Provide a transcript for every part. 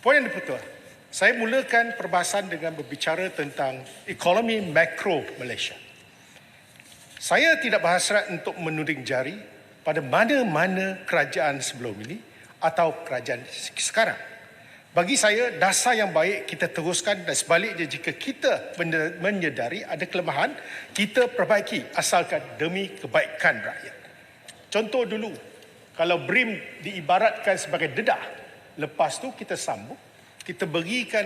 Poin yang betul. Saya mulakan perbahasan dengan berbicara tentang ekonomi makro Malaysia. Saya tidak berhasrat untuk menuding jari pada mana-mana kerajaan sebelum ini atau kerajaan sekarang. Bagi saya, dasar yang baik kita teruskan, dan sebaliknya jika kita menyedari ada kelemahan, kita perbaiki asalkan demi kebaikan rakyat. Contoh dulu, kalau BRIM diibaratkan sebagai dedah, lepas tu kita sambung, kita berikan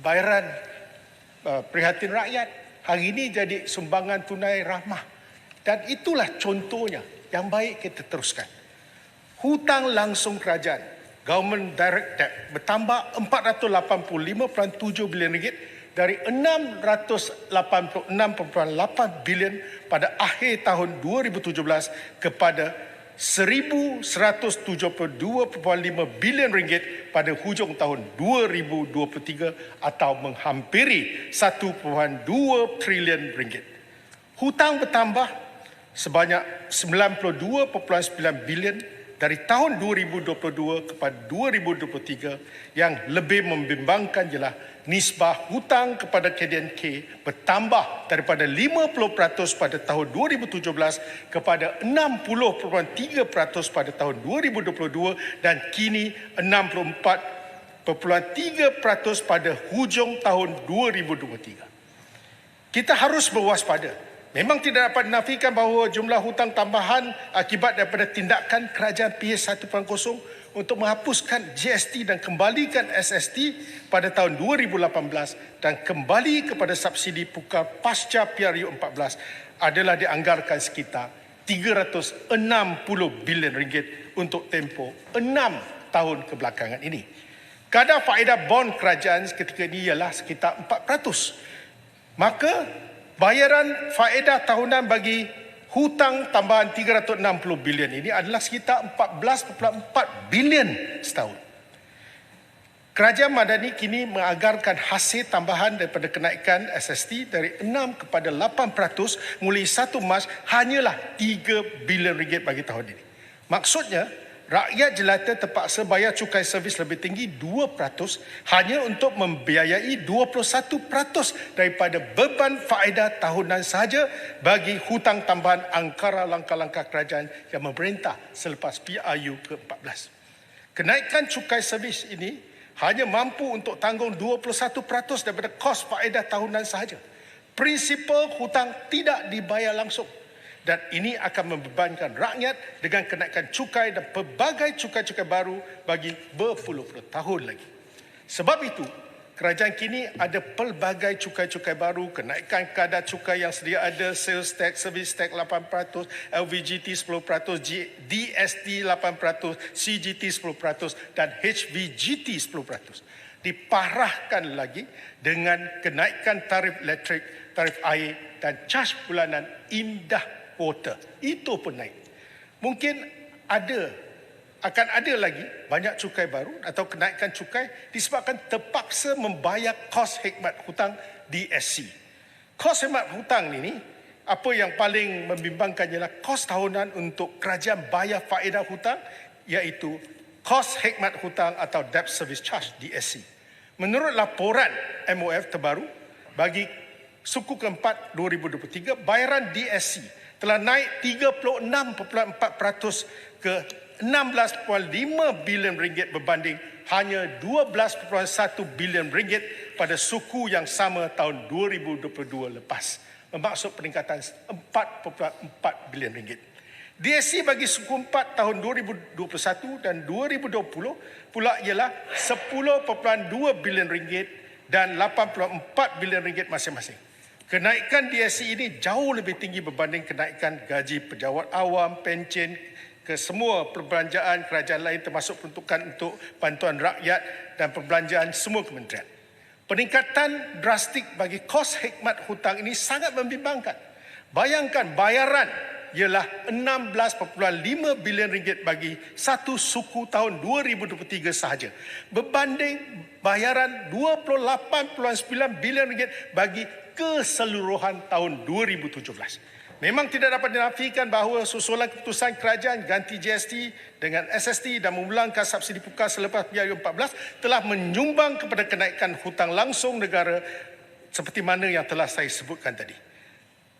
bayaran prihatin rakyat. Hari ini jadi sumbangan tunai rahmah. Dan itulah contohnya yang baik kita teruskan. Hutang langsung kerajaan, government direct debt, bertambah 485.7 bilion ringgit dari 686.8 bilion pada akhir tahun 2017 kepada 1,172.5 bilion ringgit pada hujung tahun 2023 atau menghampiri 1.2 trilion ringgit. Hutang bertambah sebanyak 92.9 bilion dari tahun 2022 kepada 2023. Yang lebih membimbangkan ialah nisbah hutang kepada KDNK bertambah daripada 50% pada tahun 2017 kepada 60.3% pada tahun 2022 dan kini 64.3% pada hujung tahun 2023. Kita harus berwaspada. Memang tidak dapat dinafikan bahawa jumlah hutang tambahan akibat daripada tindakan kerajaan PS 1.0 untuk menghapuskan GST dan kembalikan SST pada tahun 2018 dan kembali kepada subsidi pukal pasca PRU 14 adalah dianggarkan sekitar 360 bilion ringgit untuk tempoh 6 tahun kebelakangan ini. Kadar faedah bond kerajaan ketika ini ialah sekitar 4%. Maka bayaran faedah tahunan bagi hutang tambahan 360 bilion ini adalah sekitar 14.4 bilion setahun. Kerajaan Madani kini menganggarkan hasil tambahan daripada kenaikan SST dari 6 kepada 8% mulai 1 Mac hanyalah 3 bilion ringgit bagi tahun ini. Maksudnya, rakyat jelata terpaksa bayar cukai servis lebih tinggi 2% hanya untuk membiayai 21% daripada beban faedah tahunan sahaja bagi hutang tambahan angkara langkah-langkah kerajaan yang memerintah selepas PRU ke-14. Kenaikan cukai servis ini hanya mampu untuk tanggung 21% daripada kos faedah tahunan sahaja. Prinsipal hutang tidak dibayar langsung. Dan ini akan membebankan rakyat dengan kenaikan cukai dan pelbagai cukai-cukai baru bagi berpuluh-puluh tahun lagi. Sebab itu, kerajaan kini ada pelbagai cukai-cukai baru, kenaikan kadar cukai yang sedia ada, sales tax, service tax 8%, LVGT 10%, DST 8%, CGT 10% dan HVGT 10%. Diparahkan lagi dengan kenaikan tarif elektrik, tarif air dan caj bulanan indah water. Itu pun naik. Mungkin akan ada lagi banyak cukai baru atau kenaikan cukai disebabkan terpaksa membayar kos khidmat hutang DSC. Kos khidmat hutang ini, apa yang paling membimbangkan ialah kos tahunan untuk kerajaan bayar faedah hutang, iaitu kos khidmat hutang atau debt service charge DSC. Menurut laporan MOF terbaru bagi suku keempat 2023, bayaran DSC telah naik 36.4% ke 16.5 bilion ringgit berbanding hanya 12.1 bilion ringgit pada suku yang sama tahun 2022 lepas. Bermaksud peningkatan 4.4 bilion ringgit. DSC bagi suku 4 tahun 2021 dan 2020 pula ialah 10.2 bilion ringgit dan 8.4 bilion ringgit masing-masing. Kenaikan DSC ini jauh lebih tinggi berbanding kenaikan gaji pejabat awam, pencen ke semua perbelanjaan kerajaan lain termasuk peruntukan untuk bantuan rakyat dan perbelanjaan semua kementerian. Peningkatan drastik bagi kos khidmat hutang ini sangat membimbangkan. Bayangkan bayaran ialah 16.5 bilion ringgit bagi satu suku tahun 2023 sahaja berbanding bayaran 28.9 bilion ringgit bagi keseluruhan tahun 2017. Memang tidak dapat dinafikan bahawa susulan keputusan kerajaan ganti GST dengan SST dan memulangkan subsidi pukal selepas PRU14 telah menyumbang kepada kenaikan hutang langsung negara seperti mana yang telah saya sebutkan tadi.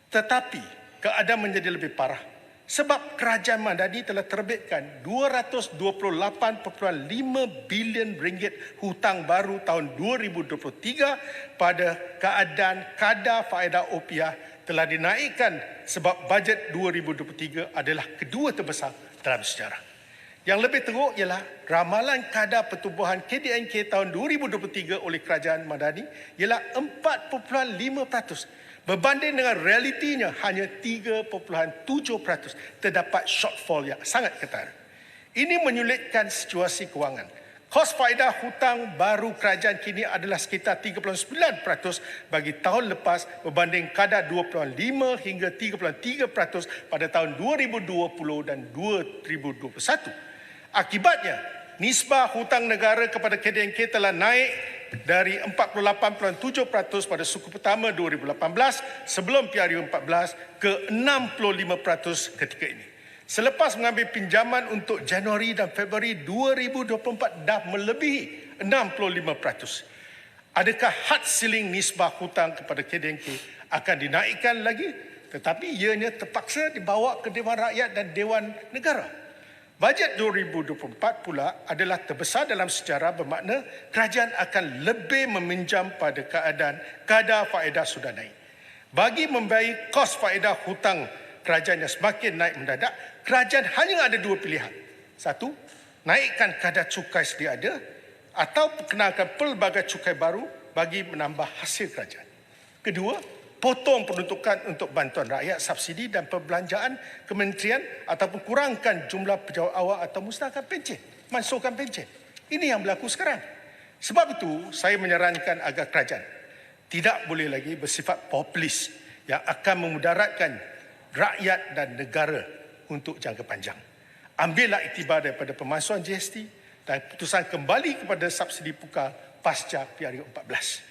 Tetapi keadaan menjadi lebih parah sebab kerajaan Madani telah terbitkan 228.5 bilion ringgit hutang baru tahun 2023 pada keadaan kadar faedah OPR telah dinaikkan sebab bajet 2023 adalah kedua terbesar dalam sejarah. Yang lebih teruk ialah ramalan kadar pertumbuhan KDNK tahun 2023 oleh kerajaan Madani ialah 4.5%. Berbanding dengan realitinya hanya 3.7%, terdapat shortfall yang sangat ketara. Ini menyulitkan situasi kewangan. Kos faedah hutang baru kerajaan kini adalah sekitar 39% bagi tahun lepas berbanding kadar 25 hingga 33% pada tahun 2020 dan 2021. Akibatnya, nisbah hutang negara kepada KDNK telah naik dari 48.7% pada suku pertama 2018 sebelum PRU14 ke 65% ketika ini. Selepas mengambil pinjaman untuk Januari dan Februari 2024 dah melebihi 65%. Adakah had ceiling nisbah hutang kepada KDNK akan dinaikkan lagi? Tetapi ianya terpaksa dibawa ke Dewan Rakyat dan Dewan Negara. Bajet 2024 pula adalah terbesar dalam sejarah bermakna kerajaan akan lebih meminjam pada keadaan kadar faedah sudah naik. Bagi membayar kos faedah hutang kerajaan yang semakin naik mendadak, kerajaan hanya ada dua pilihan. Satu, naikkan kadar cukai sedia ada atau perkenalkan pelbagai cukai baru bagi menambah hasil kerajaan. Kedua, potong peruntukan untuk bantuan rakyat, subsidi dan perbelanjaan kementerian ataupun kurangkan jumlah pejabat awam atau musnahkan pencen, mansuhkan pencen. Ini yang berlaku sekarang. Sebab itu, saya menyarankan agar kerajaan tidak boleh lagi bersifat populis yang akan memudaratkan rakyat dan negara untuk jangka panjang. Ambillah iktibar daripada pemalsuan GST dan keputusan kembali kepada subsidi pukal pasca PRU14.